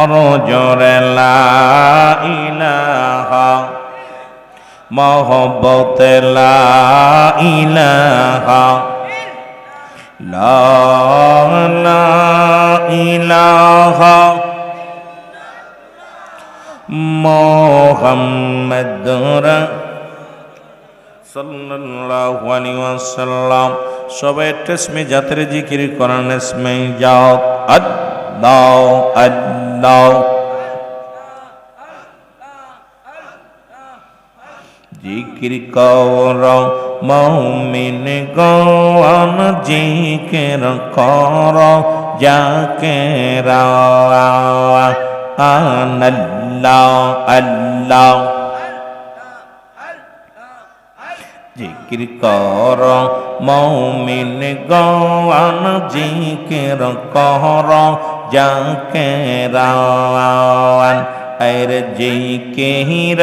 আরো জোরে লা ইলাহা মহব্বতে লা ইলাহা লা ইলাহা মুহাম্মাদুর সাল্লাল্লাহু আলাইহি ওয়াসাল্লাম। সবাই তসমি জাতের জিকির করেন ইসমে যাও আল্লাহ আল্লাহ। জিকির কর মুমিন গণ জিকির কর জাকির আল্লাহ আল্লাহ। জিকির কর মুমিন গণ জিকির কর জাকির আর জিকির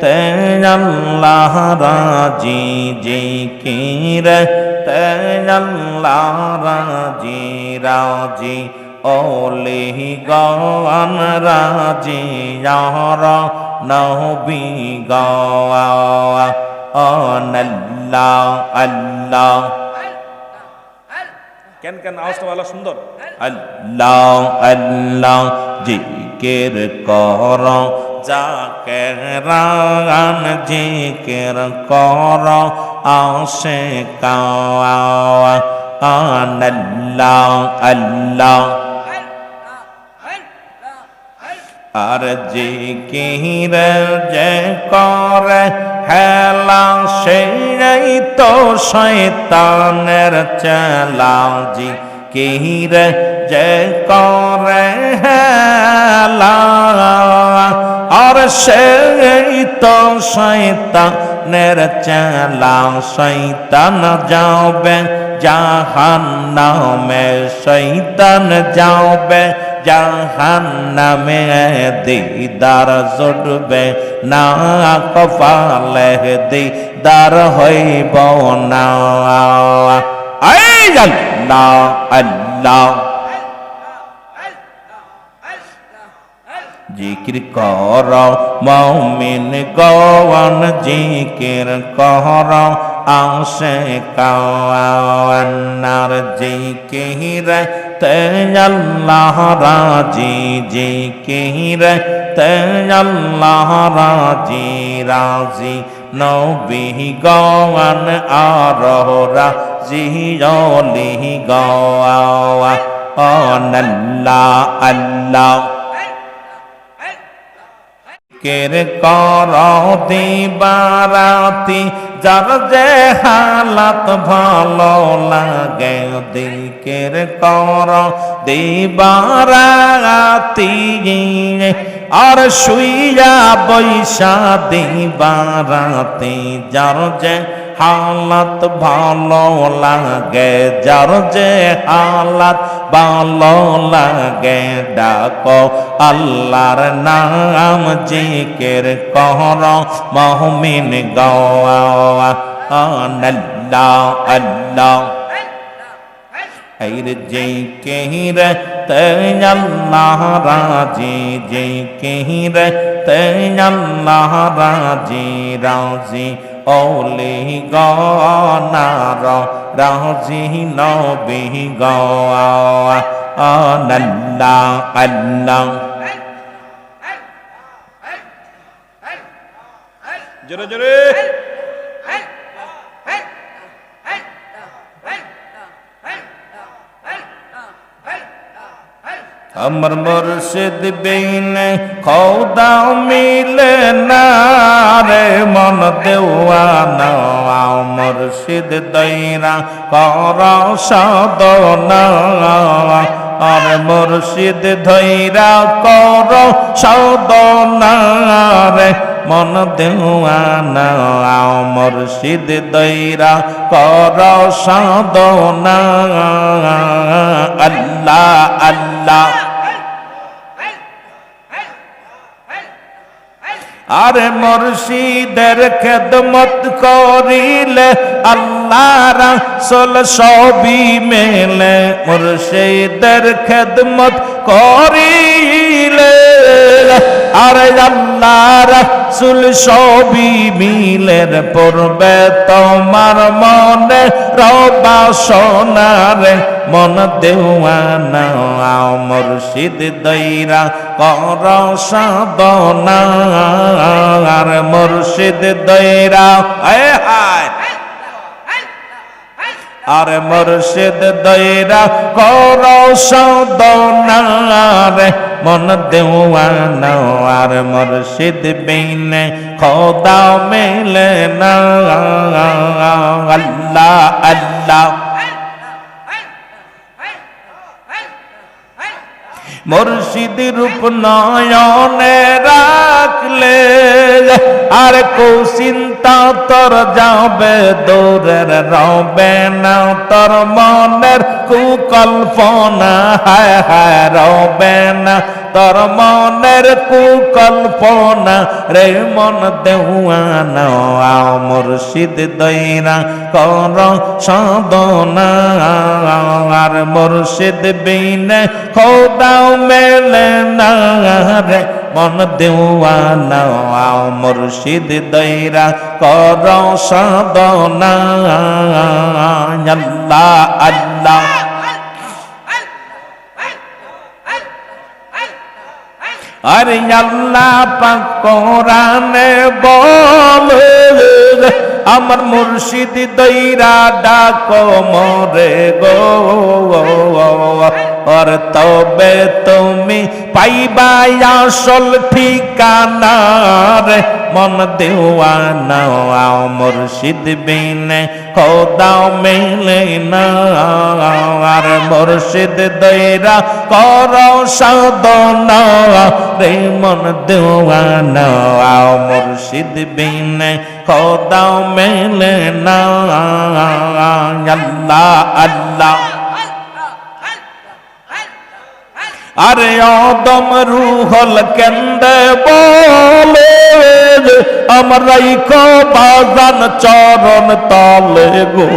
তে আল্লাহ রাজি, জিকির তে আল্লাহ রাজি রাজি। ওলি গণ রাজি ইয়ার নবী গণ আল্লাহ আল্লাহ। কেন কেন আওয়াজটা ভালো সুন্দর। আল্লাহ আল্লাহ জিকির কর জাকেরান জিকির কর আশিক আল্লাহ আল্লাহ। আর জিকির যে করে হেলা সেই তো শয়তানের চেলা। জিকির যে করে হেলা আর সেই তো শয়তানের চেলা। শয়তান যাবে জাহান্নামে, শয়তান যাবে জাহান্নামে। দিদার জুটবে না কপালে, দিদার হইব না। আল্লাহ আল্লাহ জিকির কর মুমিন গণ জিকির কর আশিক জিকির তে আল্লাহ রাজি, জিকির তে আল্লাহ রাজি রাজি। নবী গণ আর রাজি ওলি গণ আল্লাহ আল্লাহ। জিকির কর দিবারাতি যার যে হালাত ভালো লাগে। জিকির কর দিবারাতি আর শুইয়া বৈশা দিবারাতি যার যে হালাত ভালো লাগে। যার যে হালাত ভালো লাগে ডাকো আল্লাহর নাম জিকির কর মুমিন গণ আল্লাহ আল্লাহ। জিকির তে আল্লাহ রাজি, জিকির তে আল্লাহ রাজি রাজি। ওলি গণ রাজি নবী গণ আল্লাহ আল্লাহ। জোরে জোরে আমার মুর্শিদ বিনে খোদা মিলে না রে মন দেওয়ানা। মুর্শিদ দইরা কর সাধনা আর মুর্শিদ ধইরা কর সাধনা রে মন দেওয়ানা। মুর্শিদ দইরা কর সাধনা আল্লাহ আল্লাহ। আরে মুর্শিদের খেদমত করিলে আল্লাহ রাসূল সবই মেলে। মুর্শিদের খেদমত করিলে আরে আল্লাহ রাসূল সবই মিলের পড়বে তোমার মনে রবা সোনারে মন দেওয়ানা মুর্শিদ দইরা কর সাধনা আর মুর্শিদ দইরা হায় হায় আর মুর্শিদ দইরা কর সাধনা রে মন দেওয়ানা আর মুর্শিদ বিনে খোদা মেলে না আল্লাহ আল্লাহ মুর্শিদ রূপ নয়নে রাখলে আর কো চিন্তা তোর যাবে দূরের রবে না তোর মনের কুকল্পনা হায় হায় রবে না তোর মনের কুকল্পনা রে মন দেওয়ানা মুর্শিদ দইরা কর সাধনা আর মুর্শিদ বিনে খোদা মেলে না রে মন দেওয়ানা মুর্শিদ দইরা কর সাধনা আল্লাহ আল্লাহ আরে আল্লাহ পাক কোরআনে বলে আমার মুর্শিদ দইরা ডাকো মোরে গো আর তবে তুমি পাইবা আসল ঠিকানা রে মন দেওয়ানা মুর্শিদ বিনে খোদা মেলে না আর মুর্শিদ দইরা কর সাধনা রে মন দেওয়ানা মুর্শিদ বিনে খোদা মেলে না আল্লাহ আল্লাহ আরে আদম রুহল কেন্দে বলে আমার রাইখো বাজান চরণ তলে গো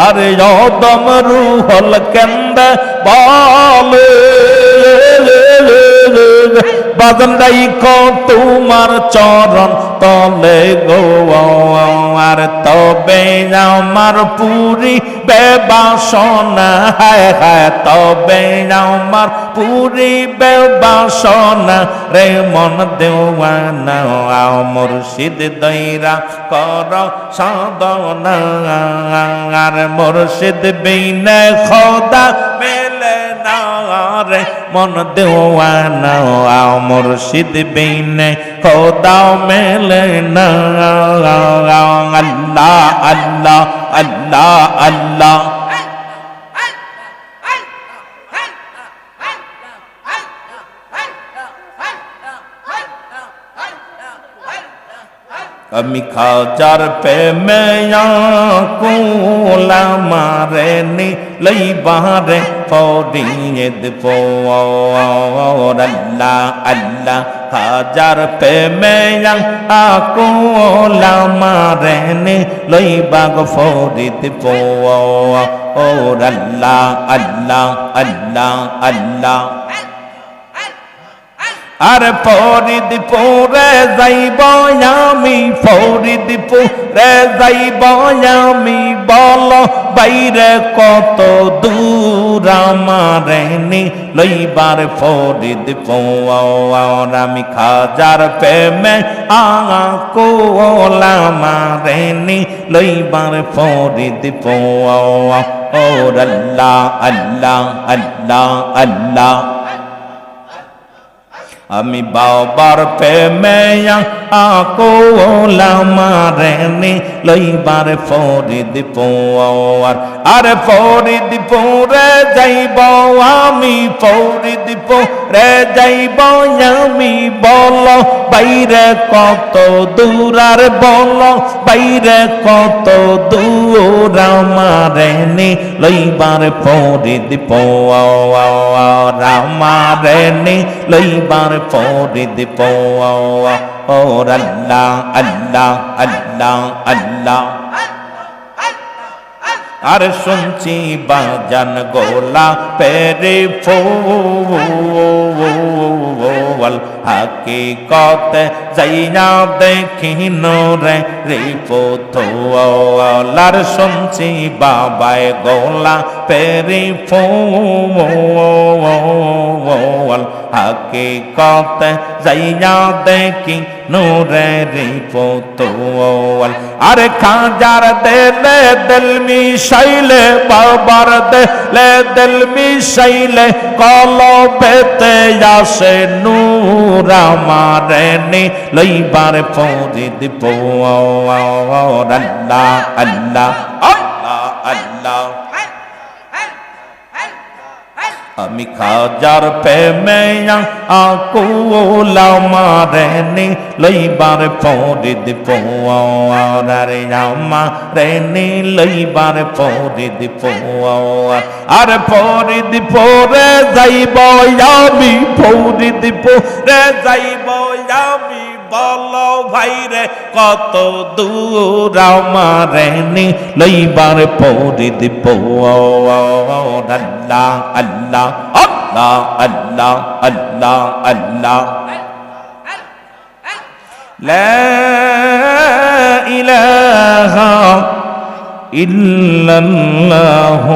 আরে আদম রুহল কেন্দে বলে বাজান রাইখো তোমার চরণ তলে গো আর তবে আমার পুরি বেবাসনা হায় হায় তবে আমার পুরি বেবাসনা রে মন দেওয়ানা মুর্শিদ দইরা কর সাধনা আর মুর্শিদ বিনে খোদা মেলে না রে মন দেওয়ানা মুর্শিদ বিনে খোদা মেলে না আল্লাহ আল্লাহ আল্লাহ আল্লাহ আমি খাজার প্রেমে কুলা মারে নি লইবারে ফরিয়েদ পোর আল্লাহ আল্লাহ খাজার প্রেমে কুলা মারে নি লইবা গো ফরিদ পোর আল্লাহ আল্লাহ আল্লাহ আল্লাহ আর ফরিদপুরে যাইব আমি ফরিদপুরে যাইব আমি বল বাইরে কত দূর আমারে নি লইবার ফরিদপুর আমি খাজার প্রেমে আকুল আমারে নি লইবার ফরিদপুর আল্লাহ আল্লাহ আল্লাহ আল্লাহ আমি বাবার প্রেমে আকুল আমারে নি লইবার ফরিদপুর আর ফরিদপুরে যাইব আমি ফরিদপুরে যাইব আমি বল বাইরে কত দূর আর বল বাইরে কত দূর আমারে নি লইবার ফরিদপুর আমারে নি লইবার ফরিদপুর আল্লাহ আল্লাহ আল্লাহ আল্লাহ আর শুনছি বাজান গোলা পেরে ফোল হাকিকতে যাইয়া দেখি নূরে রিপোতলার শুনছি বাবায় গোলা পেরি ফোল হাকিকতে যাইয়া দেখি নূরে রিপোতল আরে খাজার দেলে দিল মিশাইলে বাবার দেলে দিল মিশাইলে কলবেতে আসে নূর আমারে নি লইবার ফরিদ পোর আল্লাহ আল্লাহ আল্লাহ আল্লাহ আমি খাজার প্রেমে আকুল আমারে নি লইবার ফরিদ পোর আরে আমারে নি লইবার ফরিদ পোর আর ফরিদ পোরে যাইব আমি ফরিদ পোরে যাইব আমি বলো ভাইরে কত দূর আমারে নি লইবার ফরিদ পোর আল্লাহ আল্লাহ আল্লাহ আল্লাহ আল্লাহ আল্লাহ লা ইলাহা ইল্লাল্লাহ